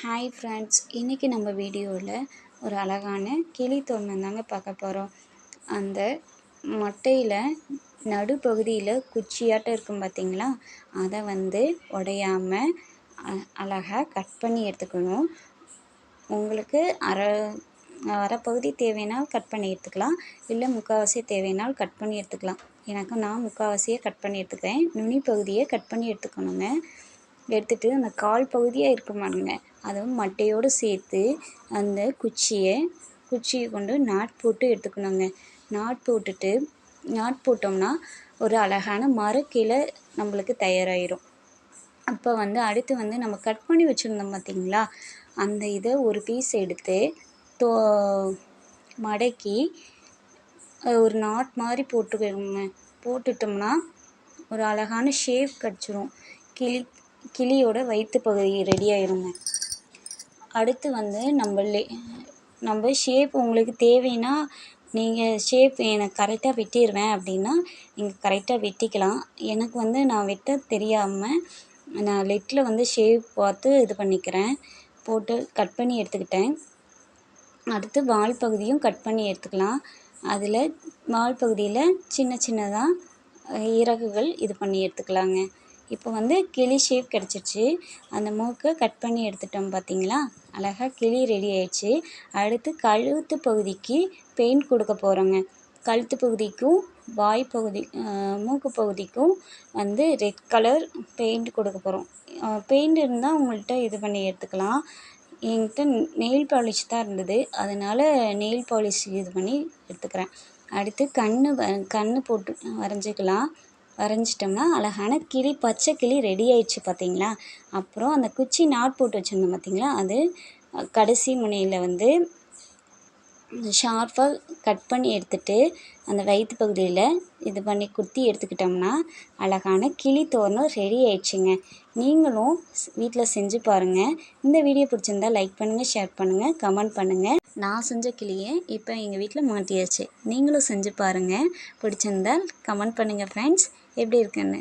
Hi friends, இன்றைக்கி நம்ம வீடியோவில் ஒரு அழகான கிளி தோரணம் தாங்க பார்க்க போகிறோம். அந்த மட்டையில் நடுப்பகுதியில் குச்சியாட்டம் இருக்கும் பார்த்திங்களா, அதை உடையாமல் அழகாக கட் பண்ணி எடுத்துக்கணும். உங்களுக்கு அரைப்பகுதி தேவைனால் கட் பண்ணி எடுத்துக்கலாம், இல்லை முக்கால்வாசி தேவைனால் கட் பண்ணி எடுத்துக்கலாம். நான் முக்கால்வாசியை கட் பண்ணி எடுத்துக்கிறேன். நுனி பகுதியை கட் பண்ணி எடுத்துக்கணுங்க. எடுத்துகிட்டு அந்த கால் பகுதியாக இருக்கும் பாருங்க, அதுவும் மட்டையோடு சேர்த்து அந்த குச்சியை கொண்டு நாட் போட்டு எடுத்துக்கணுங்க. நாட் போட்டோம்னா ஒரு அழகான மரக்கிளை நம்மளுக்கு தயாராகிடும். அப்போ அடுத்து நம்ம கட் பண்ணி வச்சுருந்தோம் பார்த்திங்களா, அந்த இதை ஒரு பீஸ் எடுத்து மடக்கி ஒரு நாட் மாதிரி போட்டுட்டோம்னா ஒரு அழகான ஷேப் கிடச்சிரும். கிளியோட வயிற்று பகுதி ரெடி ஆயிருங்க. அடுத்து நம்ம ஷேப் உங்களுக்கு தேவைன்னா நீங்கள் ஷேப் எனக்கு கரெக்டாக வெட்டிடுவேன் அப்படின்னா நீங்கள் கரெக்டாக வெட்டிக்கலாம். எனக்கு நான் வெட்ட தெரியாமல் நான் லெட்டில் ஷேப் பார்த்து இது பண்ணிக்கிறேன். போட்டு கட் பண்ணி எடுத்துக்கிட்டேன். அடுத்து வால் பகுதியும் கட் பண்ணி எடுத்துக்கலாம். அதில் வால் பகுதியில் சின்னதாக இறகுகள் இது பண்ணி எடுத்துக்கலாங்க. இப்போ கிளி ஷேப் கிடச்சிருச்சு. அந்த மூக்கை கட் பண்ணி எடுத்துட்டோம் பார்த்திங்களா, அழகாக கிளி ரெடி ஆயிடுச்சு. அடுத்து கழுத்து பகுதிக்கு பெயிண்ட் கொடுக்க போகிறோங்க. கழுத்து பகுதிக்கும் மூக்கு பகுதிக்கும் ரெட் கலர் பெயிண்ட் கொடுக்க போகிறோம். பெயிண்ட் இருந்தால் உங்கள்கிட்ட இது பண்ணி எடுத்துக்கலாம். என்கிட்ட நெயில் பாலிஷ் தான் இருந்தது, அதனால் நெயில் பாலிஷ் இது பண்ணி எடுத்துக்கிறேன். அடுத்து கண் போட்டு வரைஞ்சிட்டோம்னா அழகான பச்சை கிளி ரெடி ஆயிடுச்சு பார்த்திங்களா. அப்புறம் அந்த குச்சி நாட் போட்டு வச்சுருந்தோம் பார்த்திங்களா, அது கடைசி முனையில் ஷார்ப்பாக கட் பண்ணி எடுத்துகிட்டு அந்த வயிற்று பகுதியில் இது பண்ணி குத்தி எடுத்துக்கிட்டோம்னா அழகான கிளி தோரணம் ரெடி ஆயிடுச்சுங்க. நீங்களும் வீட்டில் செஞ்சு பாருங்கள். இந்த வீடியோ பிடிச்சிருந்தால் லைக் பண்ணுங்கள், ஷேர் பண்ணுங்கள், கமெண்ட் பண்ணுங்கள். நான் செஞ்ச கிளியை இப்போ எங்கள் வீட்டில் மாட்டியாச்சு. நீங்களும் செஞ்சு பாருங்கள். பிடிச்சிருந்தால் கமெண்ட் பண்ணுங்கள் ஃப்ரெண்ட்ஸ், எப்படி இருக்குன்னு.